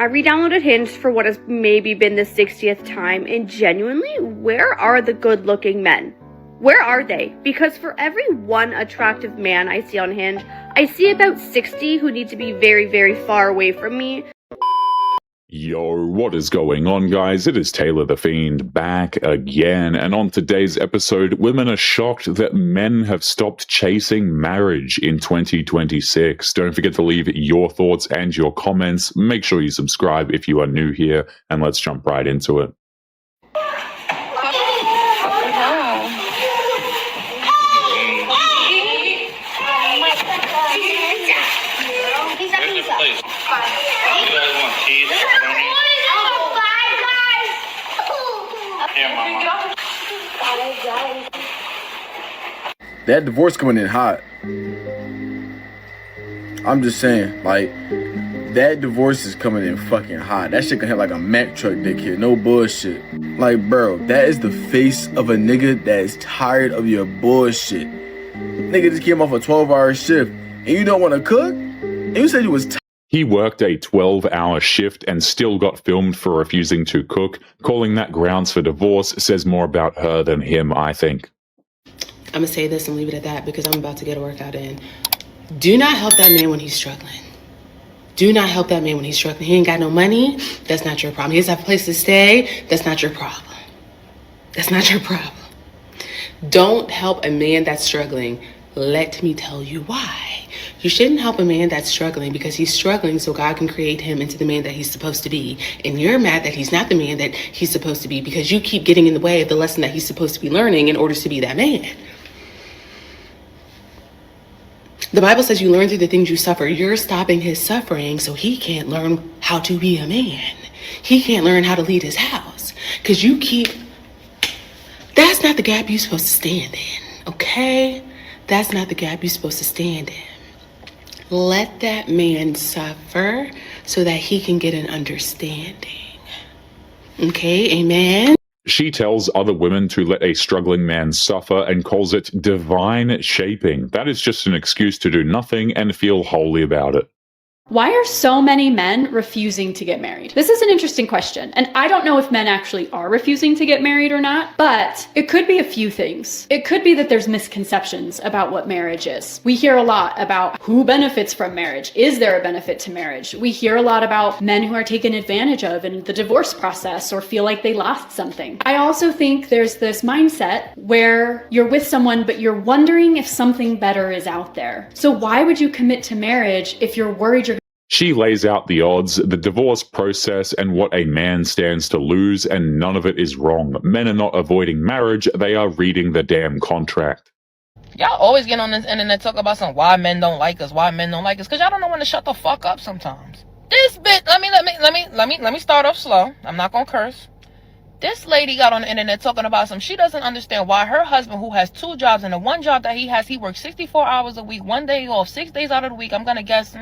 I re-downloaded Hinge for what has maybe been the 60th time, and genuinely, where are the good-looking men? Where are they? Because for every one attractive man I see on Hinge, I see about 60 who need to be very, very far away from me. Yo, what is going on, guys? It is Taylor the Fiend back again, and on today's episode, women are shocked that men have stopped chasing marriage in 2026. Don't forget to leave your thoughts and your comments. Make sure you subscribe if you are new here, and let's jump right into it. That divorce coming in hot. I'm just saying, like, that divorce is coming in fucking hot. That shit can hit like a Mack truck, dickhead. No bullshit. Like, bro, that is the face of a nigga that is tired of your bullshit. Nigga just came off a 12-hour shift, and you don't want to cook? And you said you was tired. He worked a 12-hour shift and still got filmed for refusing to cook. Calling that grounds for divorce says more about her than him, I think. I'm going to say this and leave it at that because I'm about to get a workout in. Do not help that man when he's struggling. Do not help that man when he's struggling. He ain't got no money. That's not your problem. He doesn't have a place to stay. That's not your problem. That's not your problem. Don't help a man that's struggling. Let me tell you why. You shouldn't help a man that's struggling because he's struggling so God can create him into the man that he's supposed to be. And you're mad that he's not the man that he's supposed to be because you keep getting in the way of the lesson that he's supposed to be learning in order to be that man. The Bible says you learn through the things you suffer. You're stopping his suffering so he can't learn how to be a man. He can't learn how to lead his house because you keep... That's not the gap you're supposed to stand in, okay? That's not the gap you're supposed to stand in. Let that man suffer so that he can get an understanding. Okay, amen? She tells other women to let a struggling man suffer and calls it divine shaping. That is just an excuse to do nothing and feel holy about it. Why are so many men refusing to get married? This is an interesting question, and I don't know if men actually are refusing to get married or not, but it could be a few things. It could be that there's misconceptions about what marriage is. We hear a lot about who benefits from marriage. Is there a benefit to marriage? We hear a lot about men who are taken advantage of in the divorce process or feel like they lost something. I also think there's this mindset where you're with someone, but you're wondering if something better is out there. So why would you commit to marriage if you're worried you're... She lays out the odds, the divorce process, and what a man stands to lose, and none of it is wrong. Men are not avoiding marriage, they are reading the damn contract. Y'all always get on this internet talk about why men don't like us, because y'all don't know when to shut the fuck up sometimes. This bitch, let me start off slow. I'm not gonna curse. This lady got on the internet talking about she doesn't understand why her husband, who has 2 jobs, and the one job that he has, he works 64 hours a week, 1 day off, 6 days out of the week. I'm going to guess,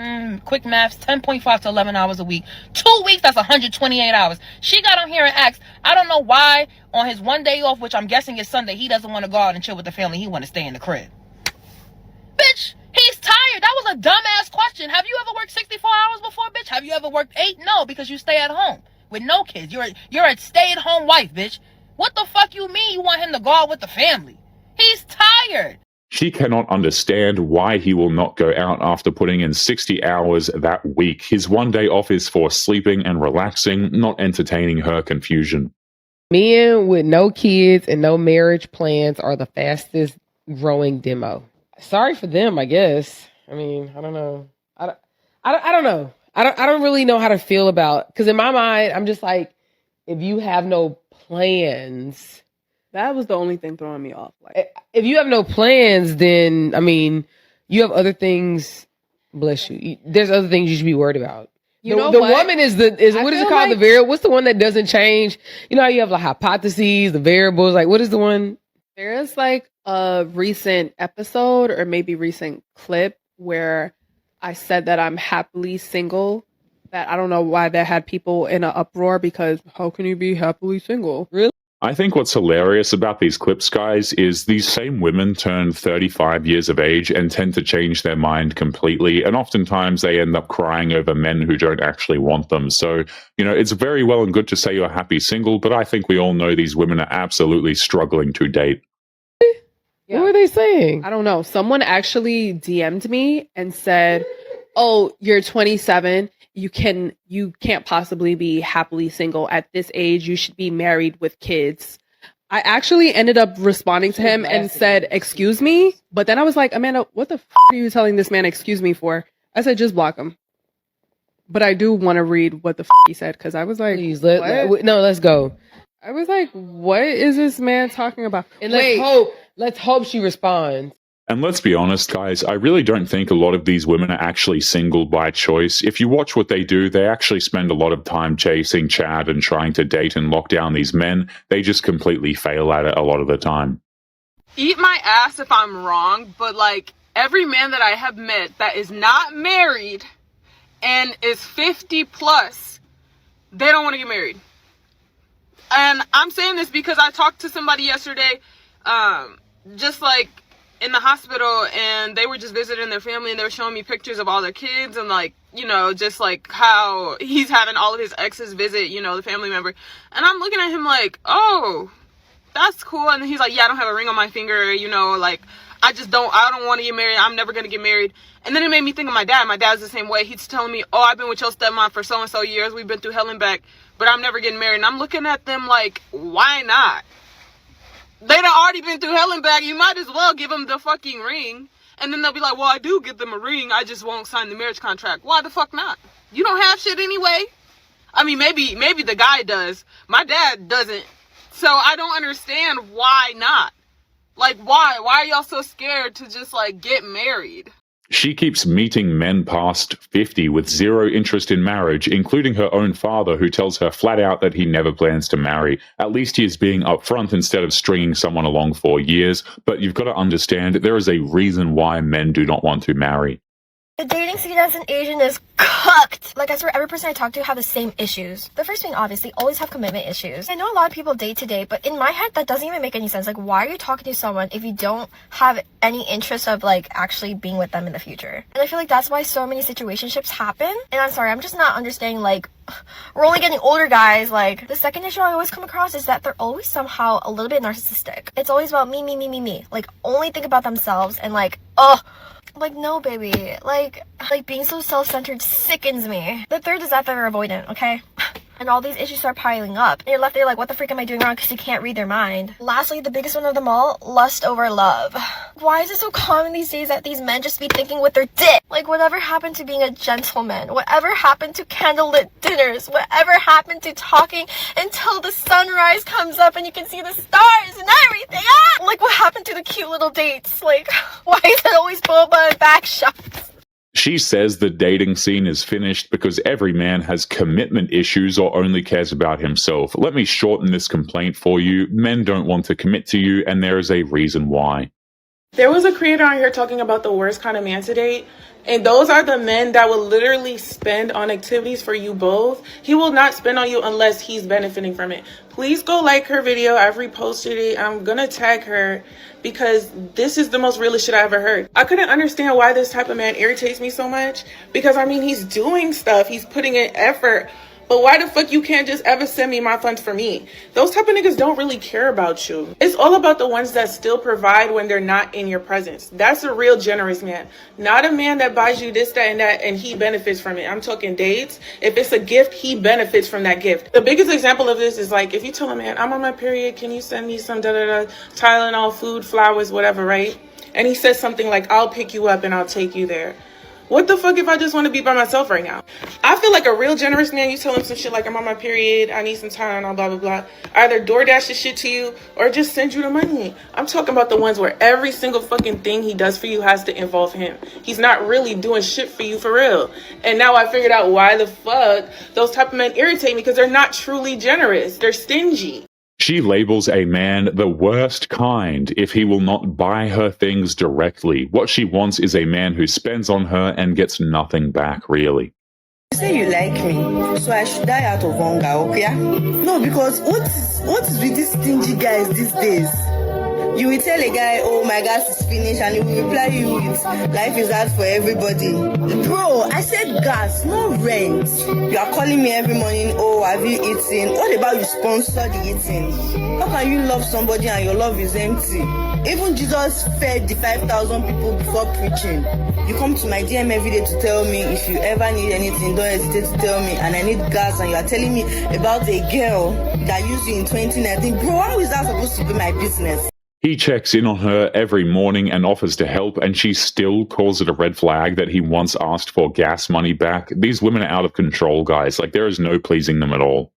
quick maths, 10.5 to 11 hours a week. 2 weeks, that's 128 hours. She got on here and asked, I don't know why on his 1 day off, which I'm guessing is Sunday, he doesn't want to go out and chill with the family. He want to stay in the crib. Bitch, he's tired. That was a dumbass question. Have you ever worked 64 hours before, bitch? Have you ever worked 8? No, because you stay at home with no kids. You're a stay-at-home wife, bitch. What the fuck you mean you want him to go out with the family? He's tired. She cannot understand why he will not go out after putting in 60 hours that week. His 1 day off is for sleeping and relaxing, not entertaining her confusion. Men with no kids and no marriage plans are the fastest growing demo. Sorry for them, I guess. I mean, I don't know. I don't know. I don't really know how to feel about, because in my mind, I'm just like, if you have no plans. That was the only thing throwing me off. Like, if you have no plans, then, I mean, you have other things, bless you. There's other things you should be worried about. The woman is what is it called? Like, the variable. What's the one that doesn't change? You know how you have like hypotheses, the variables, like what is the one? There is like a recent episode or maybe recent clip where I said that I'm happily single. That I don't know why that had people in an uproar because how can you be happily single? Really? I think what's hilarious about these clips, guys, is these same women turn 35 years of age and tend to change their mind completely. And oftentimes they end up crying over men who don't actually want them. So, it's very well and good to say you're happy single, but I think we all know these women are absolutely struggling to date. What were they saying? I don't know. Someone actually DM'd me and said, "Oh, you're 27. You can't possibly be happily single at this age. You should be married with kids." I actually ended up responding to him and said, "Excuse me," but then I was like, "Amanda, what the are you telling this man excuse me for?" I said, "Just block him." But I do want to read what the he said, because I was like, Please, what? let's go. I was like, what is this man talking about? And Wait. let's hope she responds. And let's be honest, guys, I really don't think a lot of these women are actually single by choice. If you watch what they do, they actually spend a lot of time chasing Chad and trying to date and lock down these men. They just completely fail at it a lot of the time. Eat my ass if I'm wrong, but like every man that I have met that is not married and is 50 plus, they don't want to get married. And I'm saying this because I talked to somebody yesterday, just like in the hospital, and they were just visiting their family, and they were showing me pictures of all their kids, and like, just like how he's having all of his exes visit, the family member. And I'm looking at him like, oh, that's cool. And he's like, yeah, I don't have a ring on my finger, like, I don't want to get married. I'm never going to get married. And then it made me think of my dad. My dad's the same way. He's telling me, oh, I've been with your stepmom for so-and-so years. We've been through hell and back, but I'm never getting married. And I'm looking at them like, why not? They done already been through hell and back. You might as well give them the fucking ring. And then they'll be like, well, I do give them a ring. I just won't sign the marriage contract. Why the fuck not? You don't have shit anyway. I mean, maybe the guy does. My dad doesn't. So I don't understand why not. Like, why? Why are y'all so scared to just, like, get married? She keeps meeting men past 50 with zero interest in marriage, including her own father, who tells her flat out that he never plans to marry. At least he is being upfront instead of stringing someone along for years. But you've got to understand, there is a reason why men do not want to marry. The dating scene as an Asian is cooked. Like, I swear every person I talk to have the same issues. The first thing, obviously, always have commitment issues. I know a lot of people date to date, but in my head, that doesn't even make any sense. Like, why are you talking to someone if you don't have any interest of, like, actually being with them in the future? And I feel like that's why so many situationships happen. And I'm sorry, I'm just not understanding, like, we're only getting older, guys. Like, the second issue I always come across is that they're always somehow a little bit narcissistic. It's always about me. Like, only think about themselves and, like, like, no, baby. Like being so self-centered sickens me. The third is that they're avoidant, okay? And all these issues start piling up. And you're left there like, what the freak am I doing wrong? Because you can't read their mind. Lastly, the biggest one of them all, lust over love. Why is it so common these days that these men just be thinking with their dick? Like, whatever happened to being a gentleman? Whatever happened to candlelit dinners? Whatever happened to talking until the sunrise comes up and you can see the stars and everything? Ah! Like, what happened to the cute little dates? Like, why is it always boba and back shots? She says the dating scene is finished because every man has commitment issues or only cares about himself. Let me shorten this complaint for you. Men don't want to commit to you, and there is a reason why. There was a creator on here talking about the worst kind of man to date. And those are the men that will literally spend on activities for you both. He will not spend on you unless he's benefiting from it. Please go like her video. I've reposted it. I'm going to tag her because this is the most realest shit I ever heard. I couldn't understand why this type of man irritates me so much because, I mean, he's doing stuff. He's putting in effort. But why the fuck you can't just ever send me my funds for me? Those type of niggas don't really care about you. It's all about the ones that still provide when they're not in your presence. That's a real generous man. Not a man that buys you this, that, and that, and he benefits from it. I'm talking dates. If it's a gift, he benefits from that gift. The biggest example of this is like, if you tell a man, I'm on my period, can you send me some da-da-da, Tylenol, food, flowers, whatever, right? And he says something like, I'll pick you up and I'll take you there. What the fuck if I just want to be by myself right now? I feel like a real generous man, you tell him some shit like, I'm on my period, I need some time, blah, blah, blah. Either DoorDash the shit to you or just send you the money. I'm talking about the ones where every single fucking thing he does for you has to involve him. He's not really doing shit for you for real. And now I figured out why the fuck those type of men irritate me, because they're not truly generous. They're stingy. She labels a man the worst kind if he will not buy her things directly. What she wants is a man who spends on her and gets nothing back, really. You say you like me, so I should die out of hunger, okay? No, because what is with these stingy guys these days? You will tell a guy, oh, my gas is finished, and he will reply you with, life is hard for everybody. Bro, I said gas, no rent. You are calling me every morning, oh, have you eaten? What about you sponsor the eating? How can you love somebody and your love is empty? Even Jesus fed the 5,000 people before preaching. You come to my DM every day to tell me if you ever need anything, don't hesitate to tell me, and I need gas, and you are telling me about a girl that used you in 2019. Bro, how is that supposed to be my business? He checks in on her every morning and offers to help, and she still calls it a red flag that he once asked for gas money back. These women are out of control, guys. Like, there is no pleasing them at all.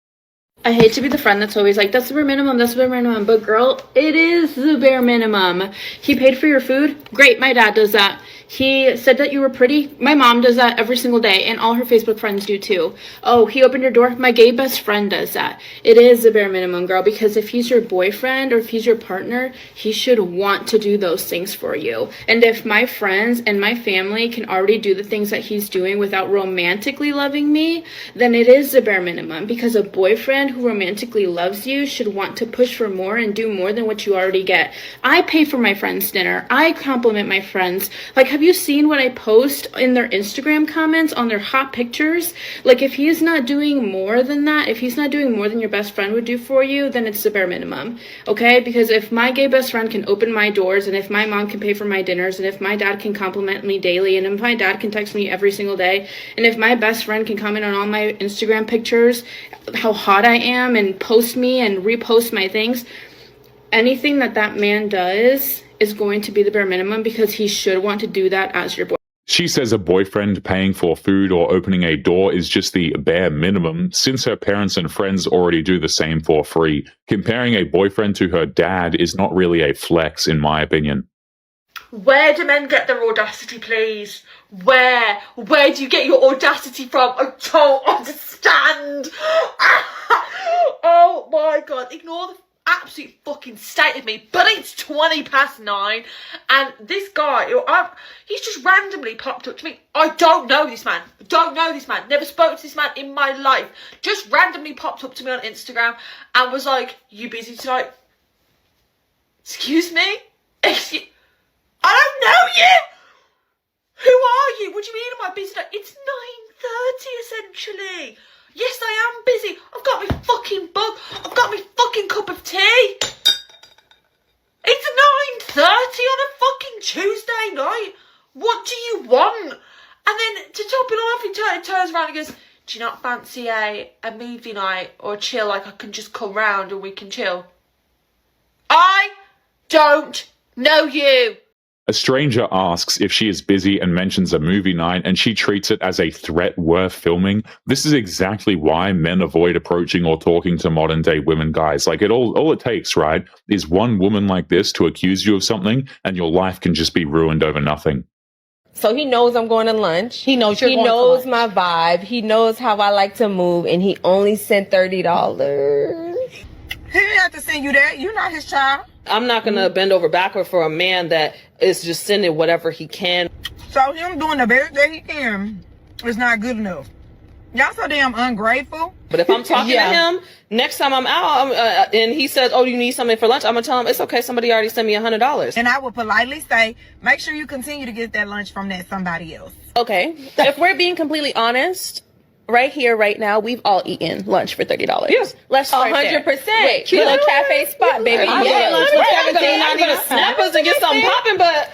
I hate to be the friend that's always like, that's the bare minimum, that's the bare minimum. But girl, it is the bare minimum. He paid for your food? Great, my dad does that. He said that you were pretty? My mom does that every single day, and all her Facebook friends do too. Oh, he opened your door? My gay best friend does that. It is the bare minimum, girl, because if he's your boyfriend or if he's your partner, he should want to do those things for you. And if my friends and my family can already do the things that he's doing without romantically loving me, then it is the bare minimum, because a boyfriend who romantically loves you should want to push for more and do more than what you already get. I pay for my friends' dinner. I compliment my friends. Like, have you seen what I post in their Instagram comments on their hot pictures? Like, if he's not doing more than that, if he's not doing more than your best friend would do for you, then it's the bare minimum, okay? Because if my gay best friend can open my doors, and if my mom can pay for my dinners, and if my dad can compliment me daily, and if my dad can text me every single day, and if my best friend can comment on all my Instagram pictures, how hot I am, and post me and repost my things, anything that man does is going to be the bare minimum, because he should want to do that as your boyfriend. She says a boyfriend paying for food or opening a door is just the bare minimum, since her parents and friends already do the same for free. Comparing a boyfriend to her dad is not really a flex, in my opinion. Where do men get their audacity, please? Where do you get your audacity from? I don't understand. Oh my god, ignore the absolute fucking state of me, but it's 9:20, and this guy, he's just randomly popped up to me. I don't know this man, never spoke to this man in my life, just randomly popped up to me on Instagram and was like, you busy tonight? Excuse me? I don't know you! Who are you? What do you mean am I busy tonight? It's 9:30 essentially. Yes, I am busy. I've got my fucking book. I've got my fucking cup of tea. It's 9:30 on a fucking Tuesday night. What do you want? And then to top it all off, he turns around and goes, do you not fancy a movie night or a chill? Like, I can just come round and we can chill. I don't know you. A stranger asks if she is busy and mentions a movie night, and she treats it as a threat worth filming. This is exactly why men avoid approaching or talking to modern day women, guys. Like, all it takes, right, is one woman like this to accuse you of something, and your life can just be ruined over nothing. So he knows I'm going to lunch. He knows my vibe. He knows how I like to move, and he only sent $30. He didn't have to send you that. You're not his child. I'm not going to bend over backward for a man that is just sending whatever he can. So him doing the best that he can is not good enough. Y'all so damn ungrateful. But if I'm talking to him, next time I'm out, and he says, oh, you need something for lunch, I'm going to tell him, it's okay, somebody already sent me $100. And I would politely say, make sure you continue to get that lunch from that somebody else. Okay, if we're being completely honest, right here, right now, we've all eaten lunch for $30. Yes, let's start 100%. Little cafe spot, baby. I'm gonna snap us and get something popping, but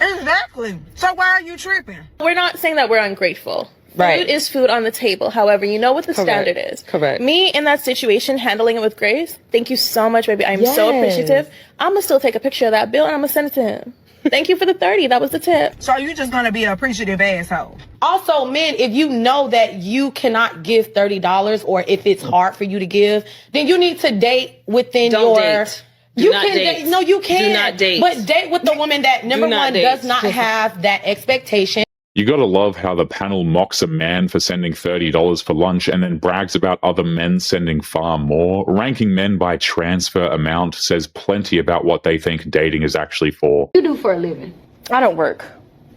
exactly. So why are you tripping? We're not saying that we're ungrateful. Right. Food is food on the table. However, you know what the standard is. Correct. Me in that situation, handling it with grace. Thank you so much, baby. I'm so appreciative. I'm gonna still take a picture of that bill and I'm gonna send it to him. Thank you for the 30. That was the tip. So you're just gonna be an appreciative asshole. Also, men, if you know that you cannot give $30 or if it's hard for you to give, then you need to date within date. You can date. No, you can. Do not date. But date with the woman that, number one, does not have that expectation. You gotta love how the panel mocks a man for sending $30 for lunch and then brags about other men sending far more. Ranking men by transfer amount says plenty about what they think dating is actually for. What do you do for a living? I don't work.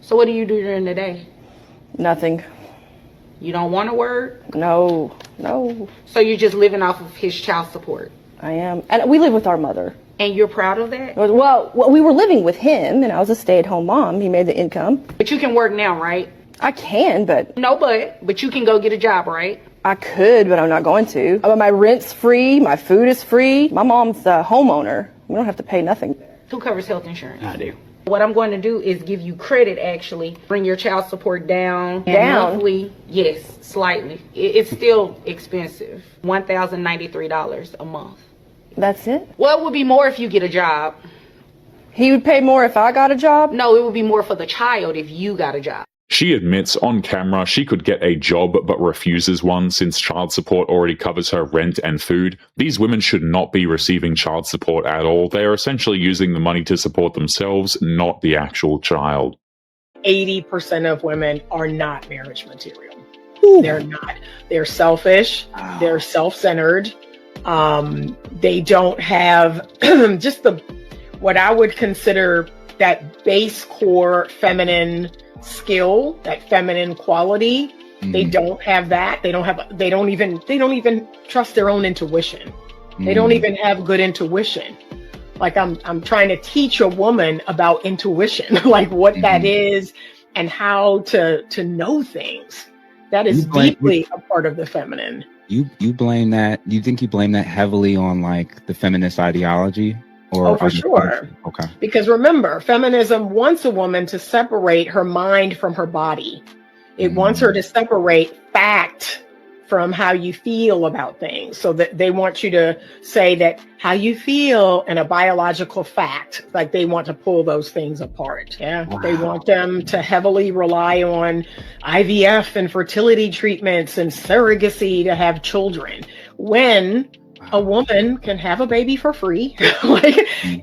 So what do you do during the day? Nothing. You don't want to work? No. So you're just living off of his child support? I am. And we live with our mother. And you're proud of that? Well, we were living with him, and I was a stay-at-home mom. He made the income. But you can work now, right? I can, but... No, but you can go get a job, right? I could, but I'm not going to. My rent's free, my food is free. My mom's a homeowner. We don't have to pay nothing. Who covers health insurance? I do. What I'm going to do is give you credit, actually. Bring your child support down. Down? Monthly, yes, slightly. It's still expensive. $1,093 a month. That's it? Well, it would be more if you get a job. He would pay more if I got a job? No, it would be more for the child if you got a job. She admits on camera she could get a job but refuses one since child support already covers her rent and food. These women should not be receiving child support at all. They are essentially using the money to support themselves, not the actual child. 80% of women are not marriage material. They're not. They're selfish. They're self-centered. They don't have just what I would consider that base core feminine skill, that feminine quality. They don't have that. They don't even trust their own intuition. They don't even have good intuition. Like I'm trying to teach a woman about intuition, like what that is and how to know things. That is deeply a part of the feminine. You blame that, you think you blame that heavily on like the feminist ideology? Or for sure. Okay. Because remember, feminism wants a woman to separate her mind from her body. It wants her to separate fact from how you feel about things. So that they want you to say that how you feel and a biological fact, like they want to pull those things apart. Yeah. Wow. They want them to heavily rely on IVF and fertility treatments and surrogacy to have children. When a woman can have a baby for free,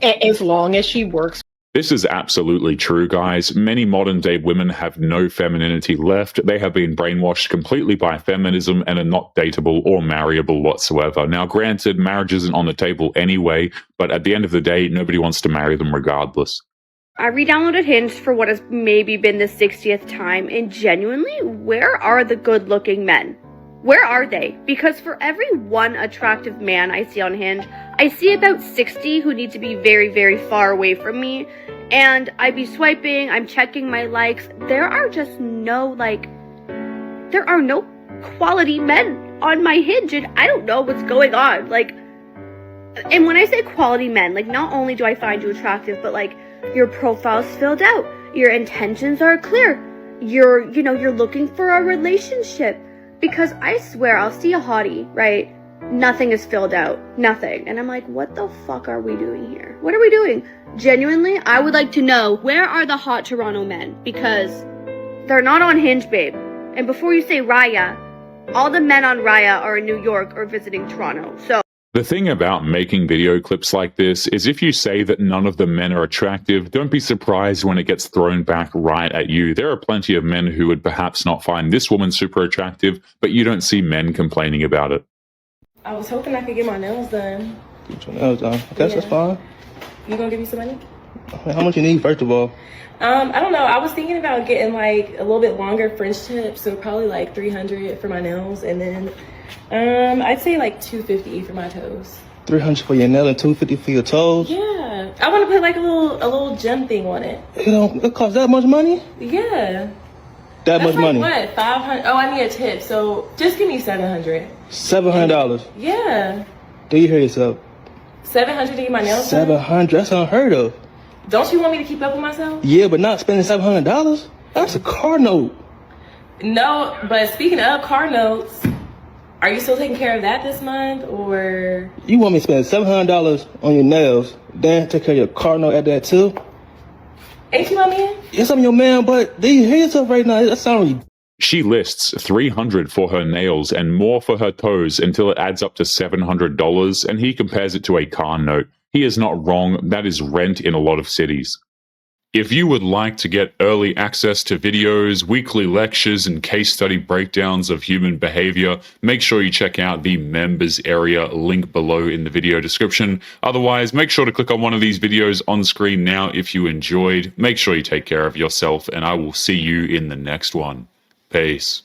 as long as she works. This is absolutely true, guys. Many modern day women have no femininity left. They have been brainwashed completely by feminism and are not dateable or marryable whatsoever. Now, granted, marriage isn't on the table anyway, but at the end of the day, nobody wants to marry them regardless. I re-downloaded Hinge for what has maybe been the 60th time, and genuinely, where are the good-looking men? Where are they? Because for every one attractive man I see on Hinge, I see about 60 who need to be very, very far away from me. And I be swiping, I'm checking my likes. There are just no, there are no quality men on my Hinge, and I don't know what's going on. And when I say quality men, not only do I find you attractive, but your profile's filled out, your intentions are clear, you're looking for a relationship. Because I swear, I'll see a hottie, right? Nothing is filled out. Nothing. And I'm like, what the fuck are we doing here? What are we doing? Genuinely, I would like to know, where are the hot Toronto men? Because they're not on Hinge, babe. And before you say Raya, all the men on Raya are in New York or visiting Toronto. So the thing about making video clips like this is if you say that none of the men are attractive, don't be surprised when it gets thrown back right at you. There are plenty of men who would perhaps not find this woman super attractive, but you don't see men complaining about it. I was hoping I could get my nails done. Get your nails done. I guess that's fine. You gonna give me some money? How much you need, first of all? I don't know. I was thinking about getting a little bit longer French tips, so probably $300 for my nails, and then I'd say $250 for my toes. $300 for your nail and $250 for your toes? Yeah, I want to put a little gem thing on it. It costs that much money? Yeah. That's much money? What? $500? Oh, I need a tip, so just give me $700. $700? Yeah. Do you hear yourself? $700 to get my nails done? $700? That's unheard of. Don't you want me to keep up with myself? Yeah, but not spending $700? That's a car note. No, but speaking of car notes, are you still taking care of that this month, or? You want me to spend $700 on your nails, then take care of your car note at that too? Ain't you my man? Yes, I'm your man, but do you hear yourself right now? That sounds ridiculous. She lists $300 for her nails and more for her toes until it adds up to $700, and he compares it to a car note. He is not wrong. That is rent in a lot of cities. If you would like to get early access to videos, weekly lectures, and case study breakdowns of human behavior, make sure you check out the members area link below in the video description. Otherwise, make sure to click on one of these videos on screen now if you enjoyed. Make sure you take care of yourself, and I will see you in the next one. Peace.